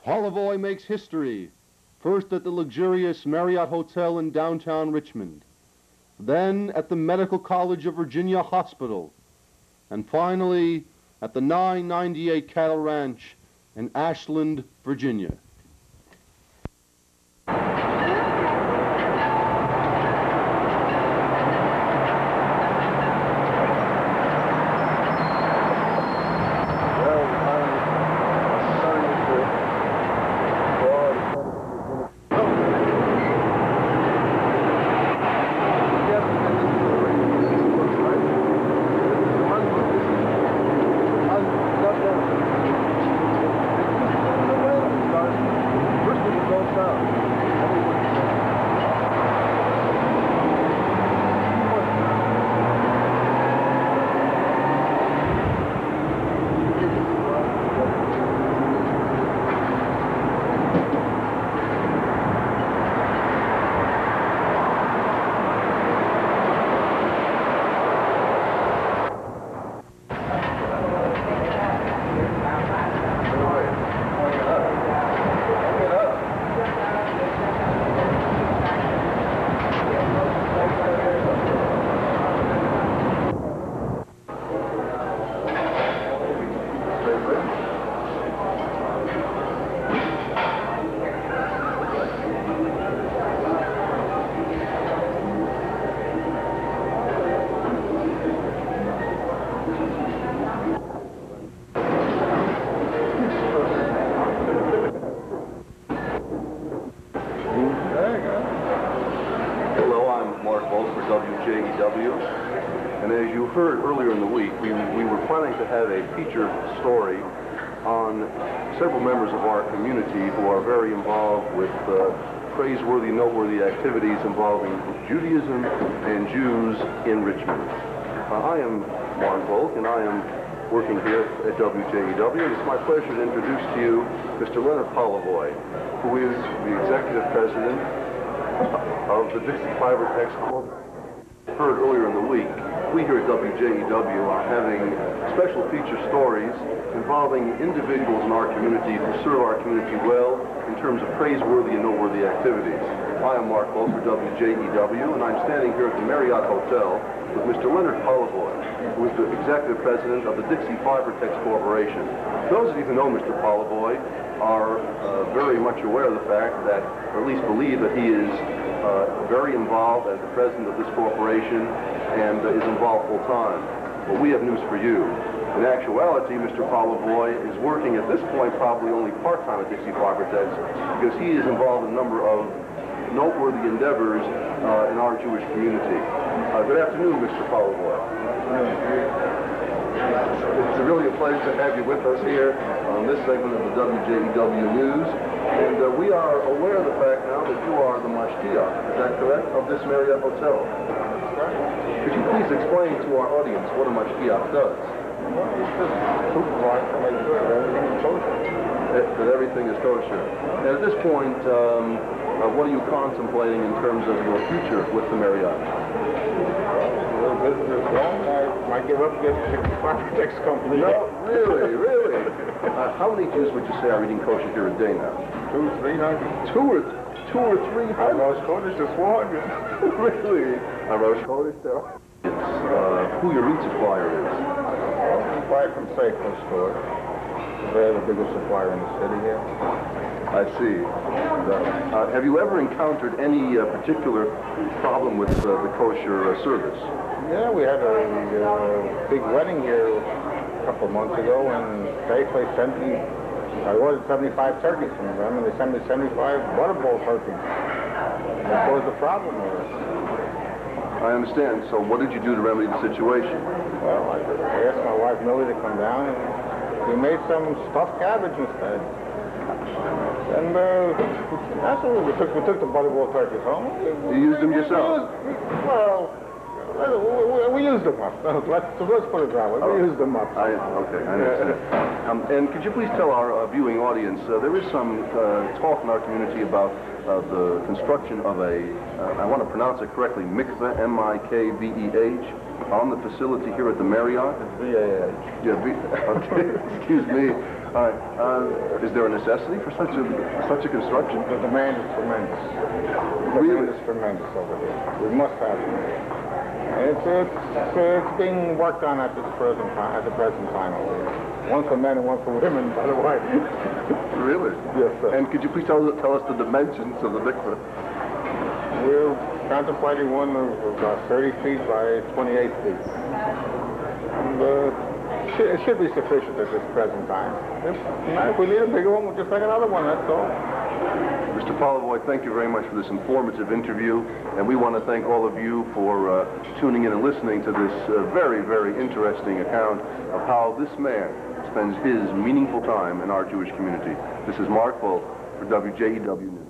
Polevoy makes history, first at the luxurious Marriott Hotel in downtown Richmond, then at the Medical College of Virginia Hospital, and finally at the 998 Cattle Ranch in Ashland, Virginia. And as you heard earlier in the week, we were planning to have a feature story on several members of our community who are very involved with praiseworthy, noteworthy activities involving Judaism and Jews in Richmond. I am Marc, and I am working here at WJEW. It's my pleasure to introduce to you Mr. Leonard Polevoy, who is the executive president of the Dixie Fiber Tex Corp. Heard earlier in the week, we here at WJEW are having special feature stories involving individuals in our community who serve our community well in terms of praiseworthy and noteworthy activities. I am Marc for WJEW, and I'm standing here at the Marriott Hotel with Mr. Leonard Polevoy, who is the executive president of the Dixie Fiber Tex Corporation. Those of you who know Mr. Polevoy are very much aware of the fact that, or at least believe that he is very involved as the president of this corporation and is involved full time. Well, we have news for you. In actuality, Mr. Polevoy is working at this point probably only part-time at Dixie Fiber Tex because he is involved in a number of noteworthy endeavors in our Jewish community. Good afternoon, Mr. Polevoy. It's really a pleasure to have you with us here on this segment of the WJEW News. And we are aware of the fact now that you are the Mashgiach, is that correct, of this Marriott Hotel? Could you please explain to our audience what a Mashgiach does? Well, it's just supervise to make sure that everything is kosher. that everything is kosher. And at this point, what are you contemplating in terms of your future with the Marriott? Well, business is long. I might give up this next company. No, really? How many Jews would you say are eating kosher here a day now? 200-300. Two or three I hundred? Rosh Chodesh is 400. Really? On Rosh Chodesh there? It's who your meat supplier is. We buy from Circa store. They're the biggest supplier in the city here. I see. Have you ever encountered any particular problem with the kosher service? Yeah, we had a big wedding here a couple of months ago, and they placed I ordered 75 turkeys from them, and they sent me 75 butterball turkeys. That was the problem with it. I understand. So what did you do to remedy the situation? Well, I asked my wife Mildred to come down, and we made some stuffed cabbage instead. And that's what we took the butterball turkeys home. You used them yourself? We used them up. Let's put it that way. We used them up. Okay, I understand. And could you please tell our viewing audience, there is some talk in our community about the construction of I want to pronounce it correctly, mikveh, M-I-K-V-E-H, on the facility here at the Marriott? It's V-A-H. Yeah, okay, excuse me. All right. Is there a necessity for such a construction? The demand is tremendous. The demand is tremendous over here. We must have it. It's being worked on at the present time over here. One for men and one for women, by the way. Really? Yes, sir. And could you please tell us the dimensions of the mikveh? We're contemplating one of about 30 feet by 28 feet. And, it should be sufficient at this present time. If we need a bigger one, we'll just make another one, that's all. Mr. Polevoy, thank you very much for this informative interview, and we want to thank all of you for tuning in and listening to this very, very interesting account of how this man spends his meaningful time in our Jewish community. This is Marc Volk for WJEW News.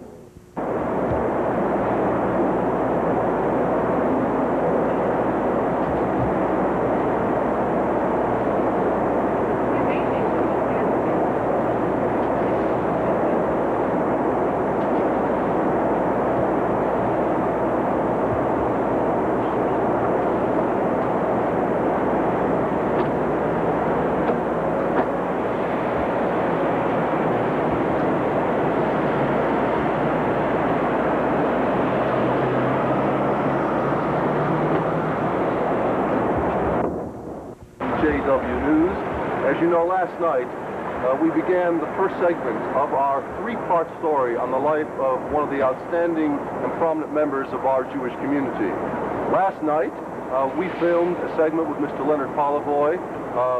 As you know, last night we began the first segment of our three-part story on the life of one of the outstanding and prominent members of our Jewish community. Last night we filmed a segment with Mr. Leonard Polevoy,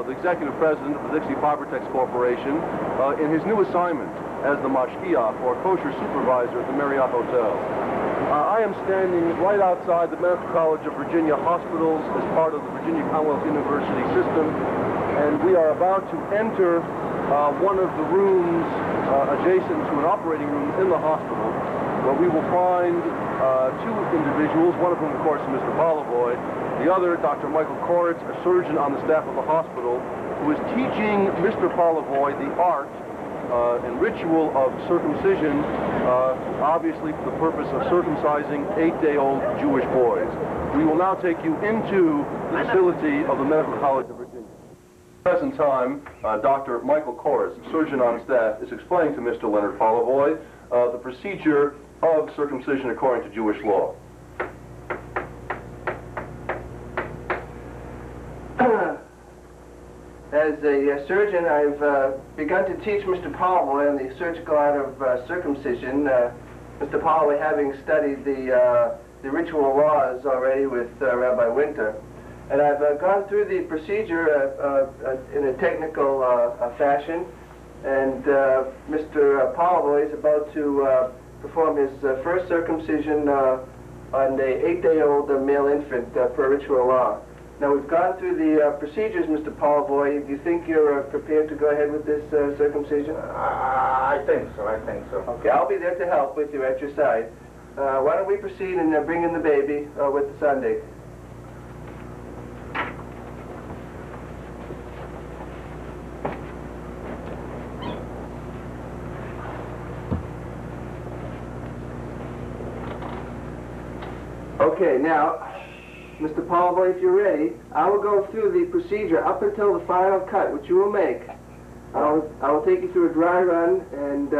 the executive president of the Dixie Fibertex Corporation, in his new assignment as the mashgiach, or kosher supervisor at the Marriott Hotel. I am standing right outside the Medical College of Virginia Hospitals as part of the Virginia Commonwealth University system, and we are about to enter one of the rooms adjacent to an operating room in the hospital, where we will find two individuals, one of whom, of course, is Mr. Polevoy, the other, Dr. Michael Koretz, a surgeon on the staff of the hospital, who is teaching Mr. Polevoy the art and ritual of circumcision, obviously for the purpose of circumcising 8-day-old Jewish boys. We will now take you into the facility of the Medical College of Virginia. At the present time, Dr. Michael Koretz, surgeon on staff, is explaining to Mr. Leonard Polevoy the procedure of circumcision according to Jewish law. As a surgeon, I've begun to teach Mr. Polevoy on the surgical art of circumcision. Mr. Polevoy having studied the ritual laws already with Rabbi Winter. And I've gone through the procedure in a technical fashion, and Mr. Polevoy is about to perform his first circumcision on an 8-day-old male infant per ritual law. Now, we've gone through the procedures, Mr. Polevoy. Do you think you're prepared to go ahead with this circumcision? I think so. Okay, I'll be there to help with you at your side. Why don't we proceed and bring in the baby with the Sunday? Okay, now, Mr. Polevoy, if you're ready, I will go through the procedure up until the final cut, which you will make. I will take you through a dry run, and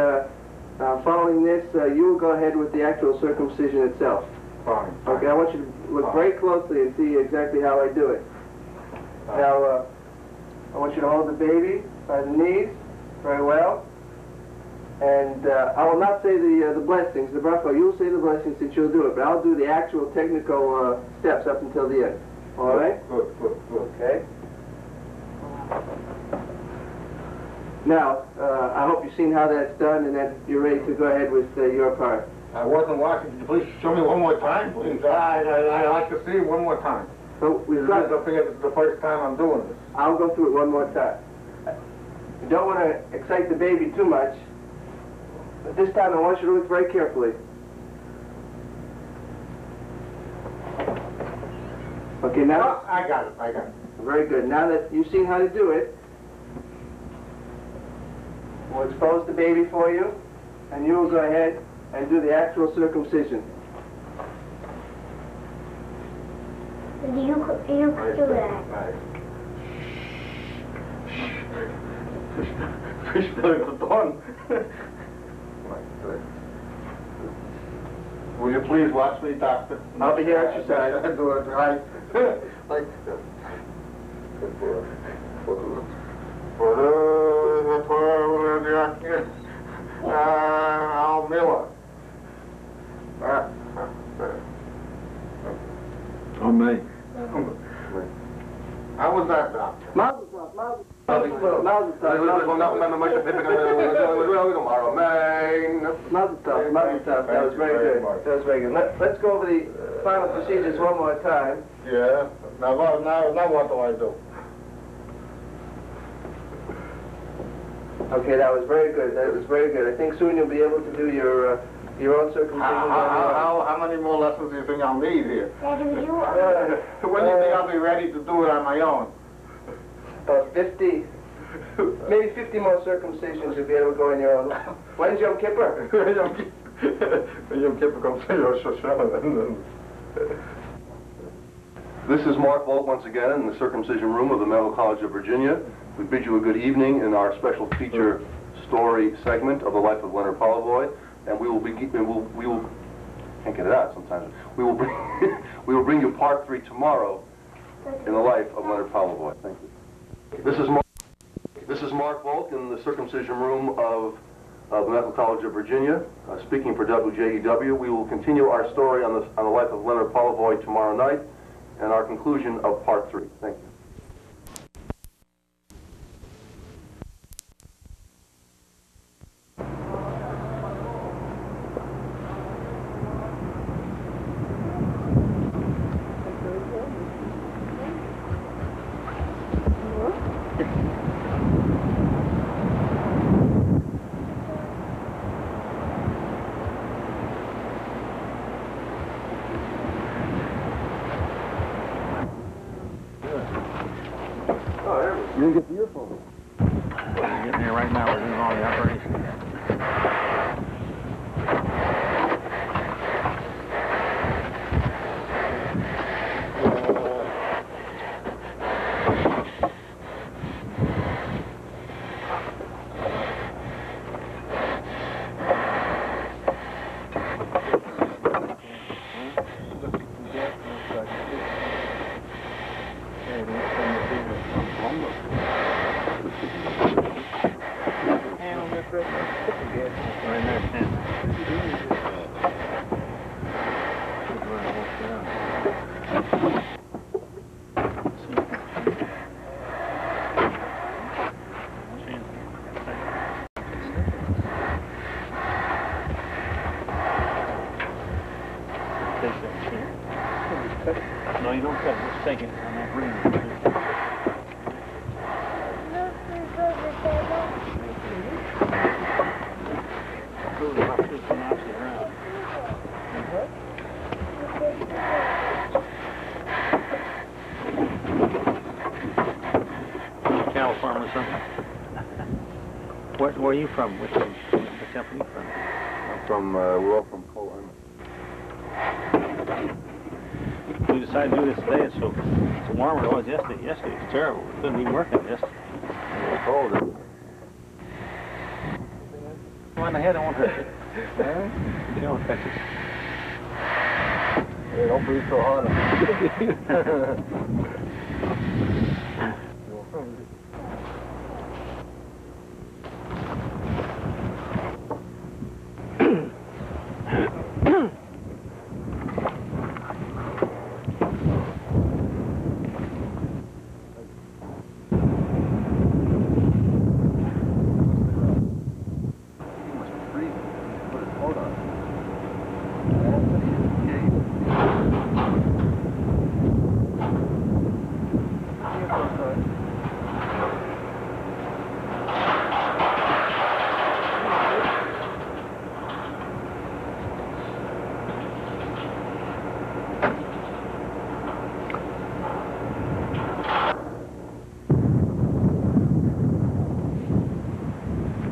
following this, you will go ahead with the actual circumcision itself. Fine. Okay, I want you to look very closely and see exactly how I do it. Now, I want you to hold the baby by the knees very well. And I will not say the blessings, the Berverly. You'll say the blessings since you'll do it, but I'll do the actual technical steps up until the end. All right? Good. Okay. Now, I hope you've seen how that's done and that you're ready to go ahead with your part. I wasn't watching. Could you please show me one more time, please? I'd like to see it one more time. So we've got. This is the first time I'm doing this. I'll go through it one more time. You don't want to excite the baby too much. But this time I want you to look very carefully. Okay, now... I got it. Very good. Now that you've seen how to do it, we'll expose the baby for you, and you will go ahead and do the actual circumcision. You could do that. Fish belly to dawn. Will you please watch me, Doctor? I'll be here at your side. I do it right. Like this. Al Miller. Oh, me. How was that, Doctor? Mazel tov. Mazel tov. That was very good. That was very good. Let's go over the final procedures one more time. Yeah. Now what do I do? Okay, that was very good. That was very good. I think soon you'll be able to do your own circumcision. How many more lessons do you think I'll need here? Daddy, would you... When do you think I'll be ready to do it on my own? About 50, maybe 50 more circumcisions you'll be able to go on your own. When's Yom Kippur? Yom Kippur comes to This is Marc Volk once again in the circumcision room of the Medical College of Virginia. We bid you a good evening in our special feature story segment of the life of Leonard Polevoy, and we will can't get it out sometimes. We will bring you part 3 tomorrow in the life of Leonard Polevoy. Thank you. This is Marc Volk in the circumcision room of the Medical College of Virginia, speaking for WJEW. We will continue our story on the life of Leonard Polevoy tomorrow night, and our conclusion of part 3. Thank you. You didn't get the earphone. I'm getting here right now. We're doing all the operation. No, you don't cut it. Just take it. I'm not bringing it. Cattle farm or something? Where are you from? Which company you from? We're all from Kol Emes. We decided to do this today. It's so warmer than it was yesterday. Yesterday it was terrible. We couldn't even work on it yesterday. It was cold. Come on ahead, I won't hurt you. You don't touch it. Hey, don't breathe so hard.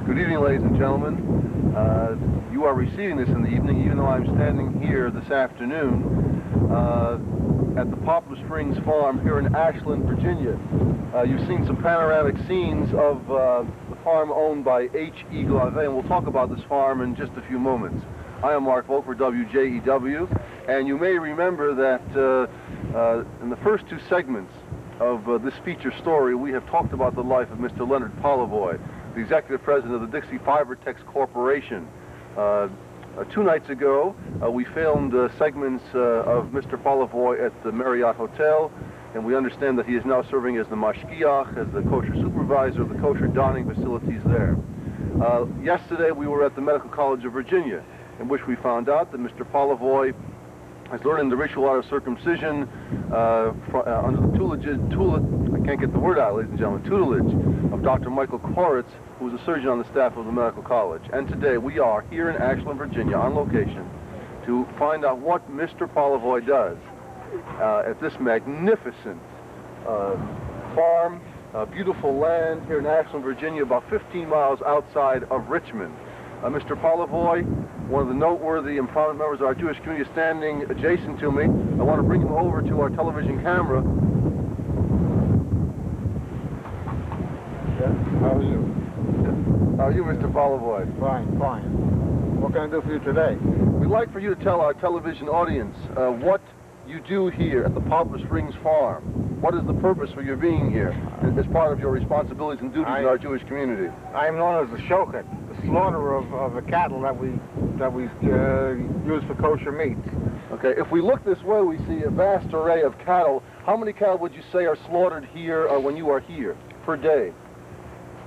Good evening, ladies and gentlemen. You are receiving this in the evening, even though I'm standing here this afternoon at the Poplar Springs Farm here in Ashland, Virginia. You've seen some panoramic scenes of the farm owned by H.E. Glave, and we'll talk about this farm in just a few moments. I am Marc Volk for WJEW, and you may remember that in the first two segments of this feature story, we have talked about the life of Mr. Leonard Polevoy, the executive president of the Dixie Fibertex Corporation. 2 nights ago, we filmed segments of Mr. Polevoy at the Marriott Hotel, and we understand that he is now serving as the mashgiach, as the kosher supervisor of the kosher dining facilities there. Yesterday, we were at the Medical College of Virginia, in which we found out that Mr. Polevoy has learned the ritual art of circumcision under the tutelage of Dr. Micheal Koretz, who is a surgeon on the staff of the medical college. And today we are here in Ashland, Virginia, on location, to find out what Mr. Polevoy does at this magnificent farm, beautiful land here in Ashland, Virginia, about 15 miles outside of Richmond. Mr. Polevoy, one of the noteworthy and prominent members of our Jewish community, standing adjacent to me. I want to bring him over to our television camera. Yeah, how are you? How are you, Mr. Polevoy? Fine, fine. What can I do for you today? We'd like for you to tell our television audience what you do here at the Poplar Springs Farm. What is the purpose for your being here as part of your responsibilities and duties in our Jewish community? I am known as the shochet, the slaughterer of the cattle that we use for kosher meat. Okay, if we look this way, we see a vast array of cattle. How many cattle would you say are slaughtered here when you are here per day?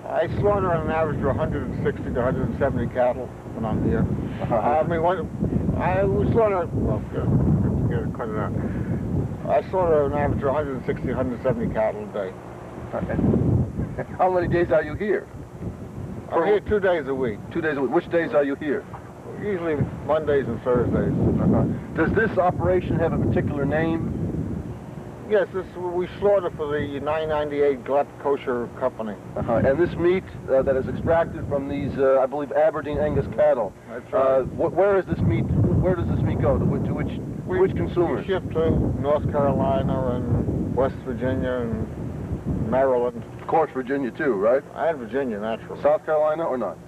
I slaughter on an average of 160 to 170 cattle when I'm here. I mean, we slaughter, well, good, cut it out. I slaughter on an average of 160, 170 cattle a day. How many days are you here? I'm here 2 days a week. 2 days a week. Which days are you here? Usually Mondays and Thursdays. Does this operation have a particular name? Yes, we slaughter for the 998 Glut Kosher Company. And this meat that is extracted from these, I believe, Aberdeen Angus cattle. That's right. Where is this meat? Where does this meat go? To which consumers? We ship to North Carolina and West Virginia and Maryland. Of course, Virginia too, right? And Virginia, naturally. South Carolina or not?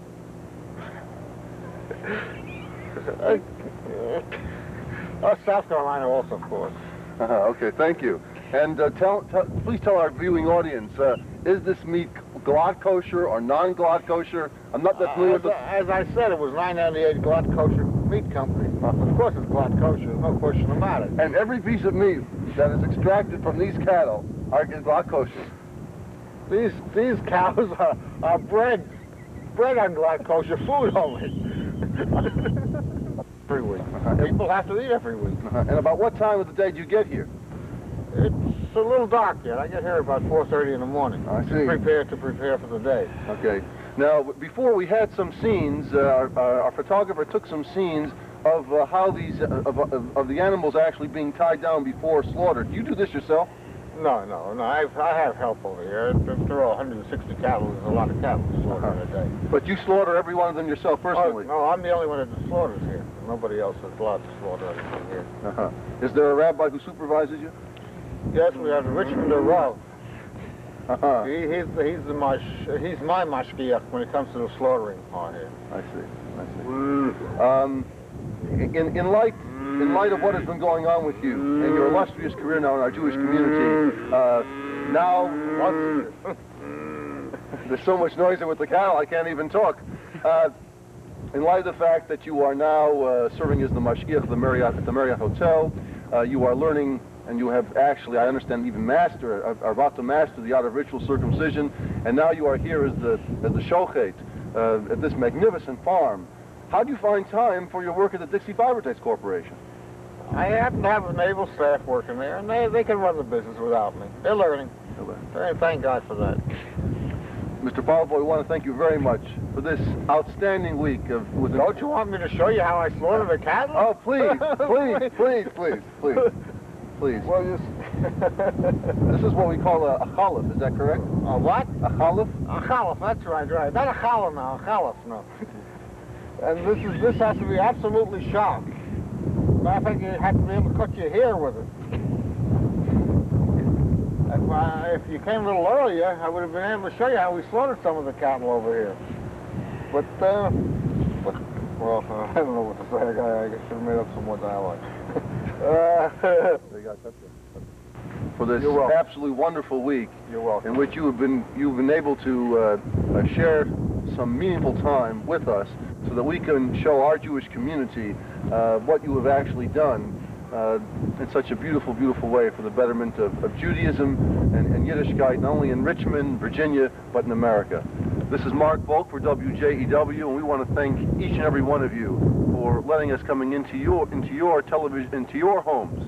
South Carolina also, of course. Okay, thank you. And please tell our viewing audience, is this meat glot kosher or non-glot kosher? I'm not that familiar with it. As I said, it was 998 Glot Kosher Meat Company. Of course it's glot kosher, there's no question about it. And every piece of meat that is extracted from these cattle is glot kosher. These cows are bred on glot kosher food only. Every week. People have to eat every week. And about what time of the day do you get here? It's a little dark yet. I get here about 4:30 in the morning. I see. Prepare for the day. Okay. Now, before we had some scenes, our photographer took some scenes of how these of the animals actually being tied down before slaughter. Do you do this yourself? No. I have help over here. There are 160 cattle. There's a lot of cattle slaughtered in a day. But you slaughter every one of them yourself personally? No, I'm the only one that slaughters here. Nobody else is allowed to slaughter anything here. Is there a rabbi who supervises you? Yes, we have the Richmond Rav. He's my mashgiach when it comes to the slaughtering part here. I see. In light of what has been going on with you and your illustrious career now in our Jewish community, there's so much noise there with the cattle I can't even talk. In light of the fact that you are now serving as the mashgiach at the Marriott Hotel, you are learning, and you have actually, I understand, even are about to master the art of ritual circumcision, and now you are here as the shochet at this magnificent farm. How do you find time for your work at the Dixie Fiber Tapes Corporation? I happen to have a naval staff working there, and they can run the business without me. They're learning. Thank God for that. Mr. Polevoy, we want to thank you very much for this outstanding week of... Don't you want me to show you how I slaughter the cattle? Oh, please. Well, this is what we call a chalif, is that correct? A what? A chalif? A chalif, that's right. Not a challah now, a chalif, no. And this has to be absolutely sharp. Matter of fact, you have to be able to cut your hair with it. If you came a little earlier, I would have been able to show you how we slaughtered some of the cattle over here. But I don't know what to say. I should have made up some more dialogue. For this absolutely wonderful week, you're welcome. In which you've been able to share some meaningful time with us, so that we can show our Jewish community what you have actually done in such a beautiful, beautiful way for the betterment of Judaism and Yiddishkeit, not only in Richmond, Virginia, but in America. This is Marc Volk for WJEW, and we want to thank each and every one of you for letting us coming into your television, into your homes,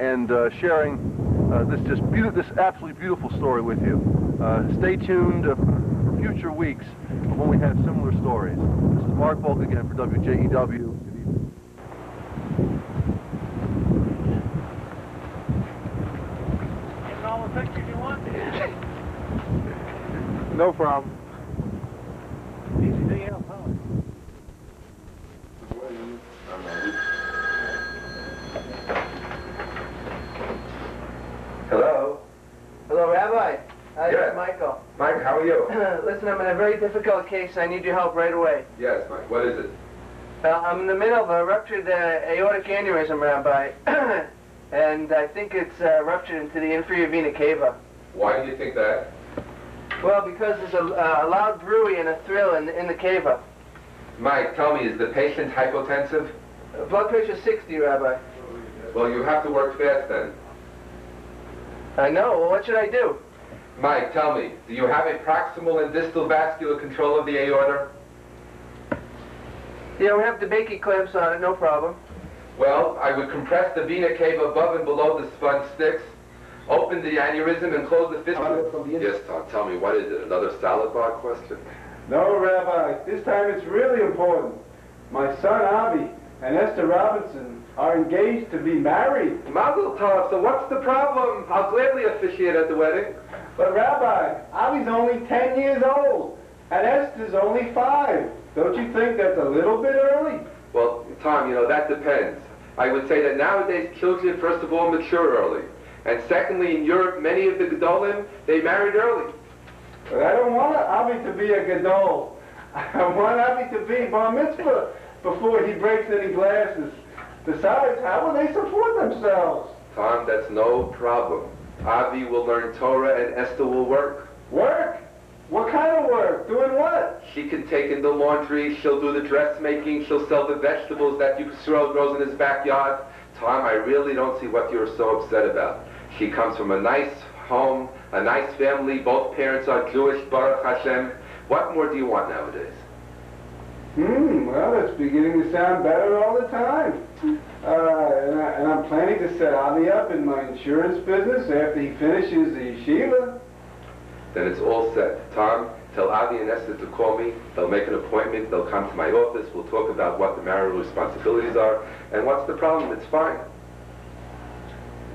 and sharing this absolutely beautiful story with you. Stay tuned for future weeks when we have similar stories. This is Marc Volk again for WJEW. All the pictures you want? No problem. Easy day out, huh? Hello, Rabbi. This is Micheal. Mike, how are you? Listen, I'm in a very difficult case. I need your help right away. Yes, Mike. What is it? I'm in the middle of a ruptured aortic aneurysm, Rabbi. And I think it's ruptured into the inferior vena cava. Why do you think that? Well, because there's a loud bruit and a thrill in the cava. Mike, tell me, is the patient hypotensive? Blood pressure 60, Rabbi. Well, you have to work fast then. I know. Well, what should I do? Mike, tell me, do you have a proximal and distal vascular control of the aorta? Yeah, we have DeBakey clamps on it, no problem. Well, I would compress the vena cava above and below the sponge sticks, open the aneurysm, and close the fistula. Yes, Tom, tell me, what is it? Another salad bar question? No, Rabbi. This time it's really important. My son, Avi, and Esther Robinson are engaged to be married. Mazel tov, so what's the problem? I'll gladly officiate at the wedding. But, Rabbi, Avi's only 10 years old, and Esther's only 5. Don't you think that's a little bit early? Well, Tom, that depends. I would say that nowadays children, first of all, mature early. And secondly, in Europe, many of the Gedolim, they married early. But I don't want Avi to be a Gadol. I want Avi to be bar mitzvah before he breaks any glasses. Besides, how will they support themselves? Tom, that's no problem. Avi will learn Torah and Esther will work. Work? What kind of work? Doing what? She can take in the laundry, she'll do the dressmaking, she'll sell the vegetables that Yisrael grows in his backyard. Tom, I really don't see what you're so upset about. She comes from a nice home, a nice family, both parents are Jewish, Baruch Hashem. What more do you want nowadays? Well, it's beginning to sound better all the time. And I'm planning to set Avi up in my insurance business after he finishes the yeshiva. Then it's all set. Tom, tell Avi and Esther to call me. They'll make an appointment. They'll come to my office. We'll talk about what the marital responsibilities are. And what's the problem? It's fine.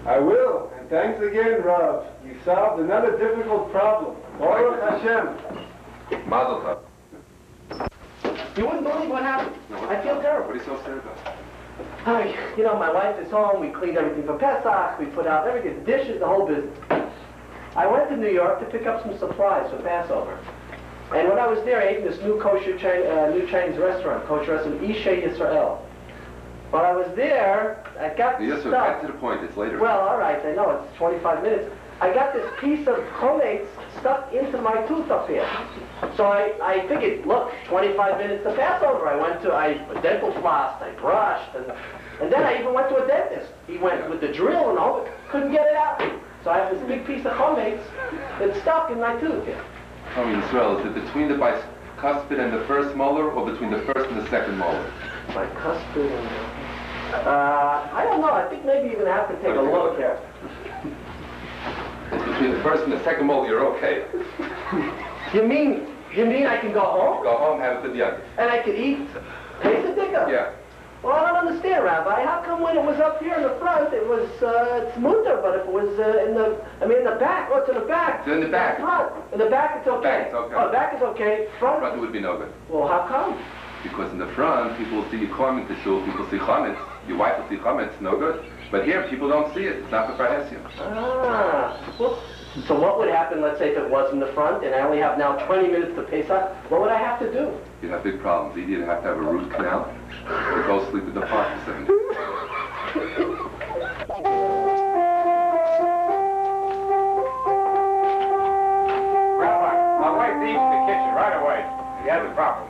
I will. And Thanks again, Rav. You solved another difficult problem. Baruch Hashem. Mazel tov. You wouldn't believe what happened. No, I feel terrible. What are you so upset about? Hi, you know, my wife is home. We cleaned everything for Pesach. We put out everything, the dishes, the whole business. I went to New York to pick up some supplies for Passover. And when I was there, I ate in this new new Chinese restaurant, kosher restaurant, Ishe Yisrael. While I was there, I got Yes, stuff. get to the point. It's later. Well, all right, I know, it's 25 minutes. I got this piece of Koretz stuck into my tooth up here. So I figured, look, 25 minutes to Passover. I dental flossed, I brushed, and then I even went to a dentist. He went with the drill and all, couldn't get it out. So I have this big piece of Koretz that's stuck in my tooth here. Tell me, Israel, is it between the bicuspid and the first molar, or between the first and the second molar? Bicuspid and... I don't know. I think maybe you're going to have to take a look here. It's between the first and the second molar, you're okay. You mean I can go home? Go home, have a good yard. And I could eat Pesach? Yeah. Well, I don't understand, Rabbi. How come when it was up here in the front, it was, it's mutter, but if it was in the back, what's in the back? It's in the back. Front. In the back, it's okay. Back, it's okay. Oh, the back is okay. Front? Front, it would be no good. Well, how come? Because in the front, people will see you coming to shul, people see chametz, your wife will see chametz, no good. But here, people don't see it. It's not the prahesia. Ah. Well, so what would happen, let's say, if it was in the front, and I only have now 20 minutes to Pesach? What would I have to do? You'd have big problems. Either you'd have to have a root canal, or go sleep in the park for 7 days. Rabbi, my wife needs the kitchen right away. She has a problem.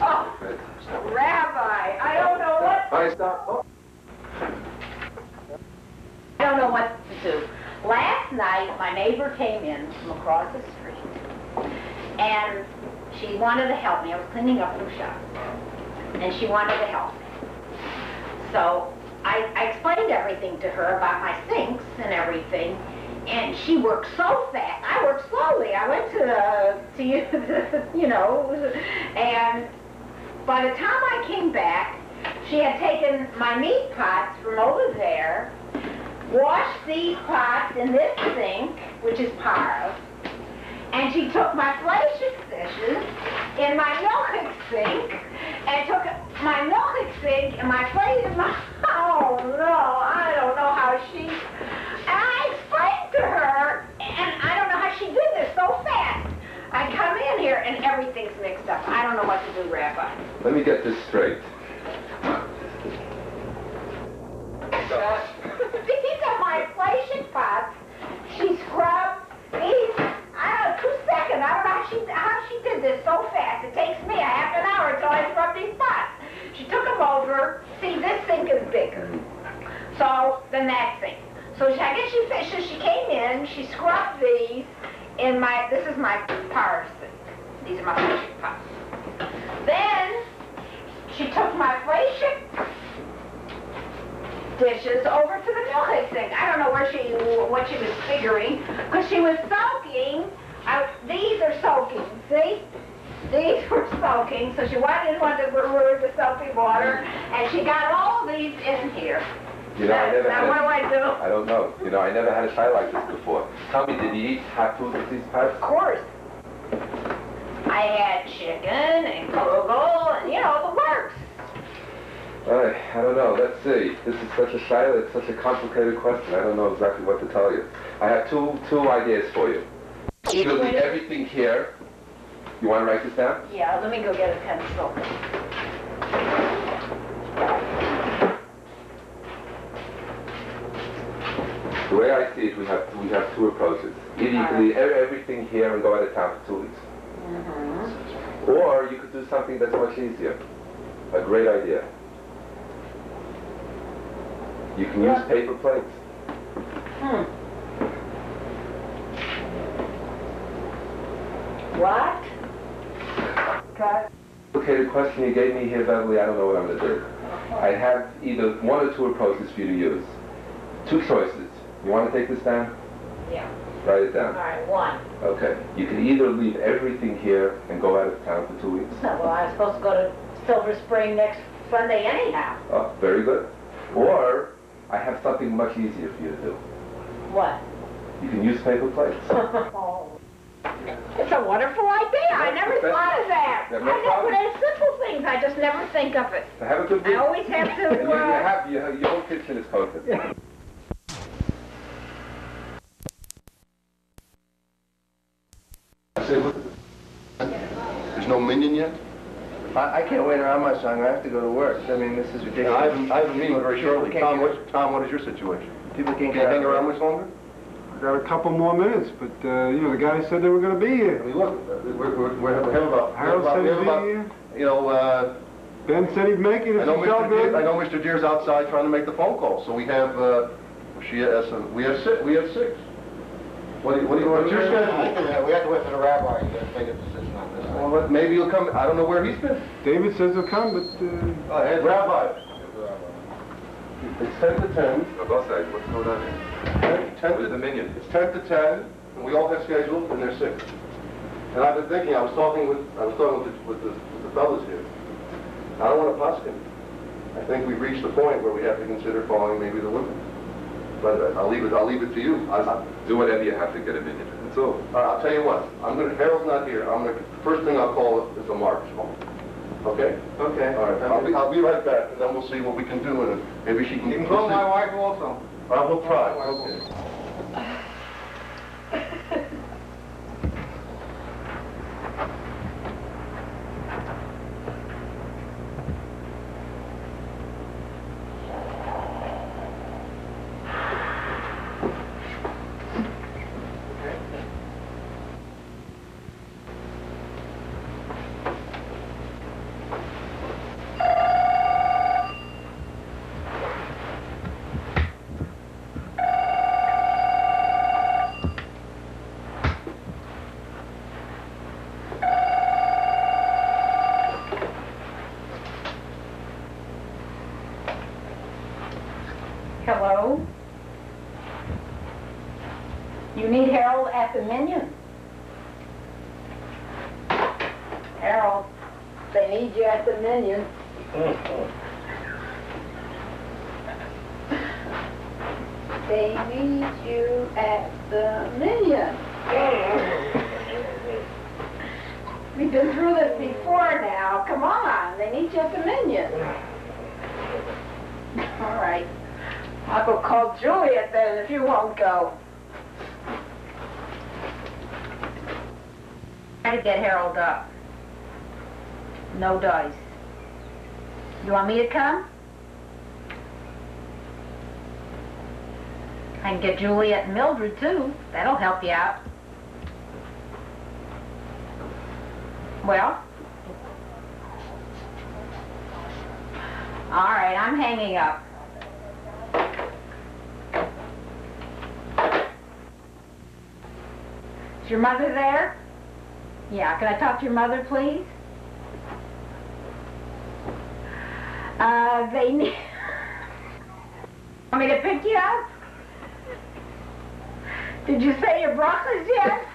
Oh, Rabbi, I don't know what... Hi, stop. Oh. I don't know what to do. Last night, my neighbor came in from across the street, and she wanted to help me. I was cleaning up the shop, and she wanted to help me. So I explained everything to her about my sinks and everything, and she worked so fast. I worked slowly. I went to you know, and by the time I came back, she had taken my meat pots from over there, washed these pots in this sink, which is piled, and she took my fleishik dishes in my milchik sink, and took my milchik sink and my plate in my... Oh, no, I don't know how she... And I explained to her, and I don't know how she did this so fast. I come in here and everything's mixed up. I don't know what to do, Rabbi. Let me get this straight. These are my fleishik pots. She scrubbed these, I don't know, 2 seconds. I don't know how she did this so fast. It takes me a half an hour until I scrub these pots. She took them over. See, this sink is bigger. So, than that sink. So I guess she came in, she scrubbed these in my, this is my power sink. These are my fleishik pots. Then, she took my fleishik dishes over to the milchik sink. I don't know what she was figuring, because she was soaking. These are soaking, see? These were soaking, so she didn't want to ruin the soapy water, and she got all these in here. You know, Now what do I do? I don't know. You know, I never had a shy like this before. Tell me, did you eat hot food with these pots? Of course. I had chicken and kugel and, you know, the works. I don't know. Let's see. This is such a shy, it's such a complicated question. I don't know exactly what to tell you. I have two ideas for you. You'll leave everything here. You want to write this down? Yeah, let me go get a pencil. The way I see it, we have 2 approaches. Either you can leave everything here and go out of town for 2 weeks. Mm-hmm. Or you could do something that's much easier. A great idea. You can use paper plates. What? Complicated question you gave me here, Berverly. I don't know what I'm going to do. I have either 1 or 2 approaches for you to use. 2 choices. You want to take this down? Yeah. Write it down. All right, 1. Okay. You can either leave everything here and go out of town for 2 weeks. No, well, I was supposed to go to Silver Spring next Sunday anyhow. Oh, very good. Or I have something much easier for you to do. What? You can use paper plates. Oh. It's a wonderful idea. I never thought of that. No I never, problem. there's simple things. I just never think of it. So have a good I week. always have to. And your whole kitchen is coated. There's no minion yet? I can't wait around much longer. I have to go to work. I mean, this is ridiculous. I have a meeting very shortly. Tom, what is your situation? People can't Can't hang around much longer? Got a couple more minutes, but, you know, the guy said they were going to be I here. mean, look, we have about... Harold said he'd be here. You know, Ben said he'd make it if I know he felt good. Mr. Deere's outside trying to make the phone call, so we have, we have six. What's your schedule? We have to wait for the rabbi to make a decision on this. Well, maybe he'll come, I don't know where he's been. David says he'll come, but, Rabbi. It's 10 to 10. Both sides, what's going on here? 10 What is the minion? It's 10 to 10, and we all have scheduled, and they're 6. And I've been thinking, I was talking with the fellas here. I don't want to fuss him. I think we've reached the point where we have to consider calling maybe the women. But I'll leave it to you. Do whatever you have to get a minion. That's all. I'll tell you what. Harold's not here. First thing I'll call is the Marc's phone. Okay? Okay. All right. I'll be right back, and then we'll see what we can do, and maybe she can. You can call my wife also. I will try. Okay. Hello? You need Harold at the Minion? Harold, they need you at the Minion. They need you at the Minion. We've been through this before now. Come on, they need you at the Minion. All right. I'll go call Juliet then if you won't go. Try to get Harold up. No dice. You want me to come? I can get Juliet and Mildred too. That'll help you out. Well? All right, I'm hanging up. Is your mother there? Yeah, can I talk to your mother, please? They need... Want me to pick you up? Did you say your brothers yet?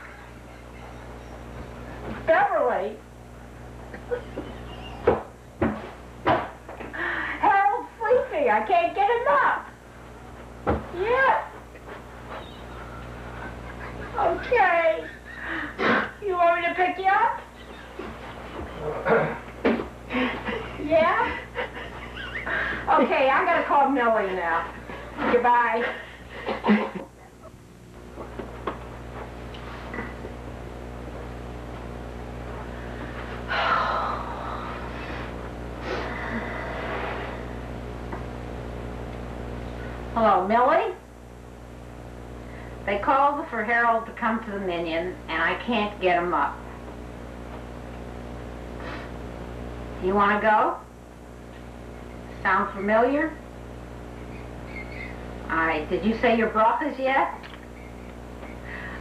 Berverly. Harold's sleeping. I can't get him up. Yeah. Okay. You want me to pick you up? Yeah? Okay, I gotta call Millie now. Goodbye. Hello, Millie? They called for Harold to come to the Minion, and I can't get him up. You want to go? Sound familiar? All right, did you say your brothers yet?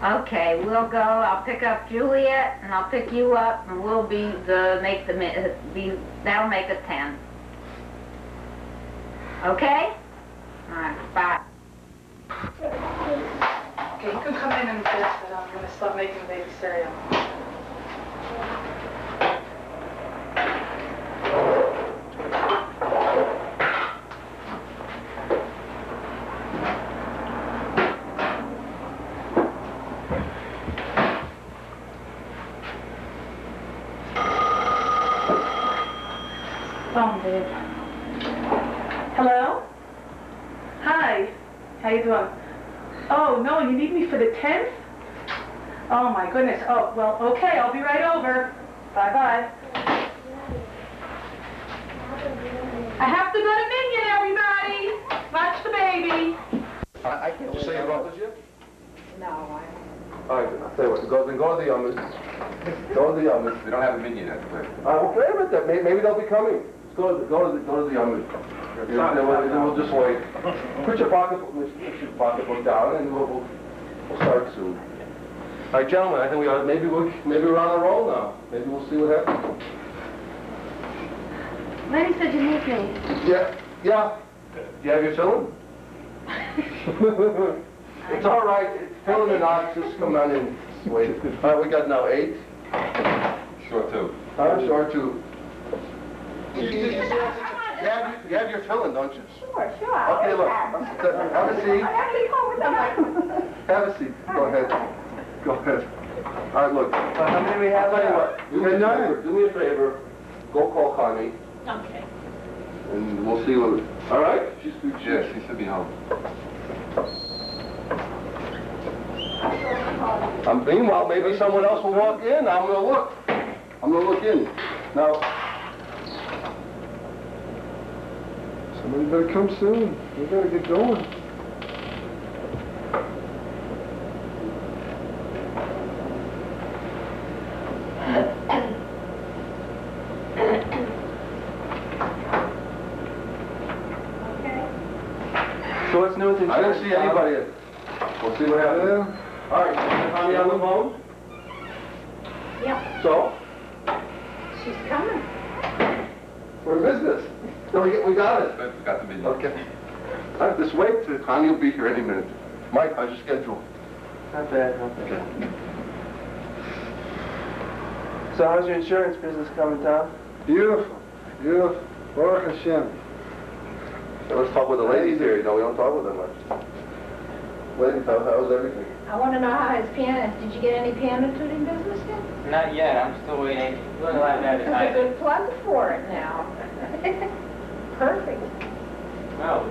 Okay, we'll go. I'll pick up Juliet, and I'll pick you up, and we'll that'll make it 10. Okay? All right, bye. Okay, you can come in and this, and I'm going to start making baby cereal. phone, Dave. Hello? Hi. How you doing? Oh, no, you need me for the 10th? Oh, my goodness. Oh, well, okay, I'll be right over. Bye-bye. I have to go to Minion, everybody. Watch the baby. I can't Did you say your brothers yet? No, I... All right, I'll tell you what, go to the Yumas. Go to the Yumas. We don't have a minion yet. Well, wait a minute, maybe they'll be coming. Let's go to the Yumas. We'll just wait. Put your pocketbook down, and we'll start soon. All right, gentlemen, I think maybe we're on a roll now. Maybe we'll see what happens. Lenny said you need me. Yeah. Do you have your filling? It's all right. Filling or not, just come on in. Wait. All right, we got now 8. Short 2. Short 2. You have your filling, don't you? Sure. Okay, look. Have a seat. Have a seat. Go ahead. All right, look. How many we have? I'll tell you what. Do me a favor. Go call Chani. Okay. And we'll see what... All right? Yes, she should be home. Meanwhile, maybe someone else will walk in. I'm going to look in. Now... Somebody better come soon. We better get going. So what's new with insurance? I didn't see anybody yet. We'll see what happens. Yeah. All right, Chani on the phone? Yeah, So? she's coming. We're in business. No, we got it. But we got the minion. Okay. All right, just wait. Chani will be here any minute. Mike, how's your schedule? Not bad. So how's your insurance business coming, Tom? Beautiful. Baruch Hashem. Let's talk with the ladies here. You know, we don't talk with them much. Ladies, how's everything? I want to know how his piano... Did you get any piano tuning business yet? Not yet. I'm still waiting. A little like that There's a good plug for it now. Perfect. Well,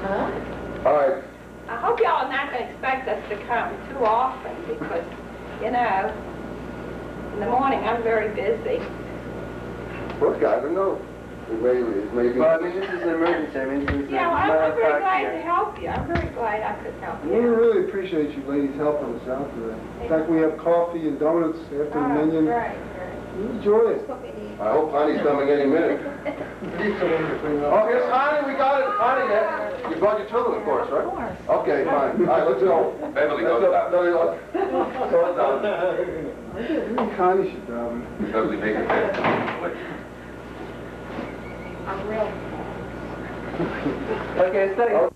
Huh? All right. I hope y'all are not going to expect us to come too often because, you know, in the morning I'm very busy. Look, I don't know. It may be... Well, I mean, this is an emergency. I mean, this is Yeah, well, I'm very glad to help you. I'm very glad I could help We you. really appreciate you ladies helping us out today. In fact, we have coffee and donuts after the minion. Right. You enjoy it. I hope Chani's coming any minute. Oh, here's Chani. We got it. Chani, yeah. You brought your children, of course, right? Of course. Okay, fine. All right, let's go. Beverly goes down. Go down. I think Connie should drive it. Beverly make it there. I'm real. Okay, stay.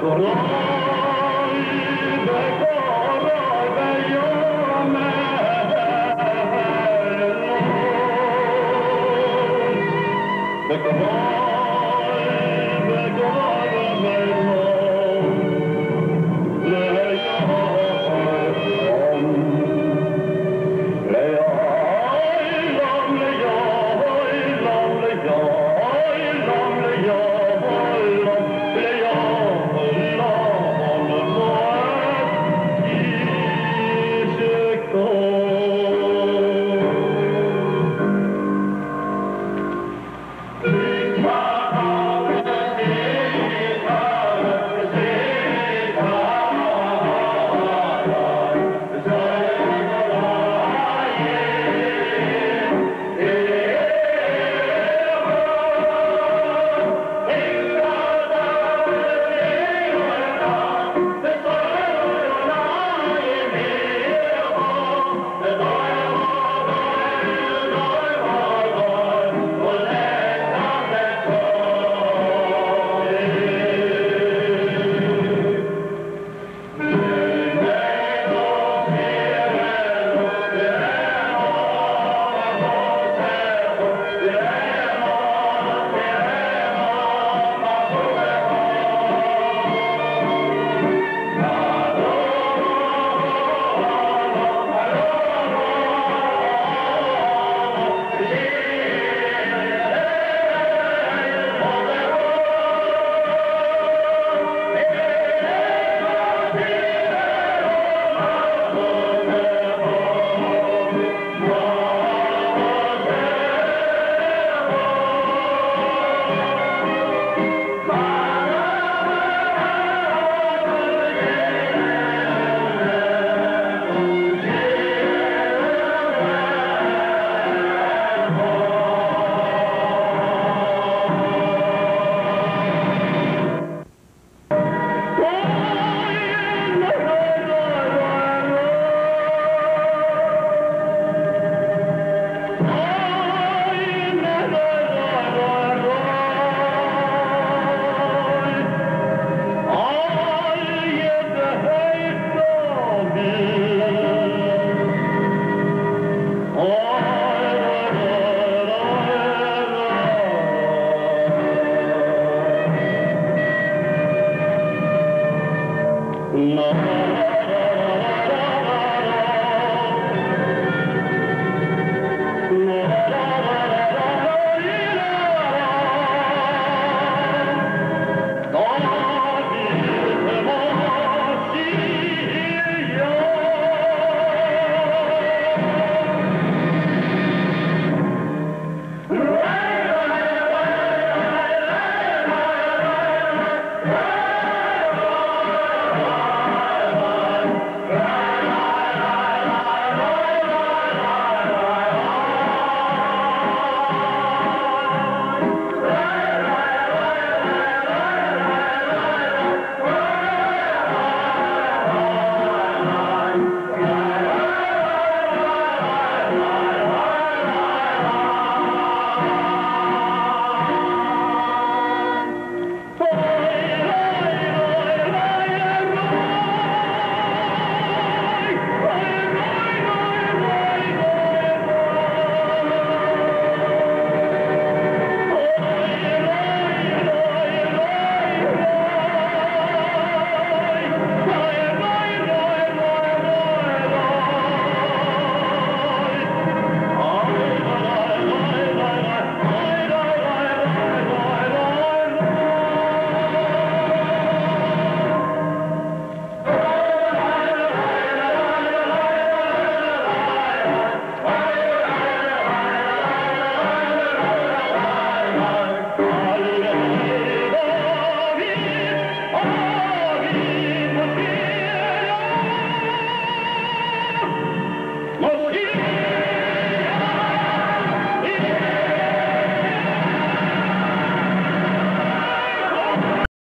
Come on.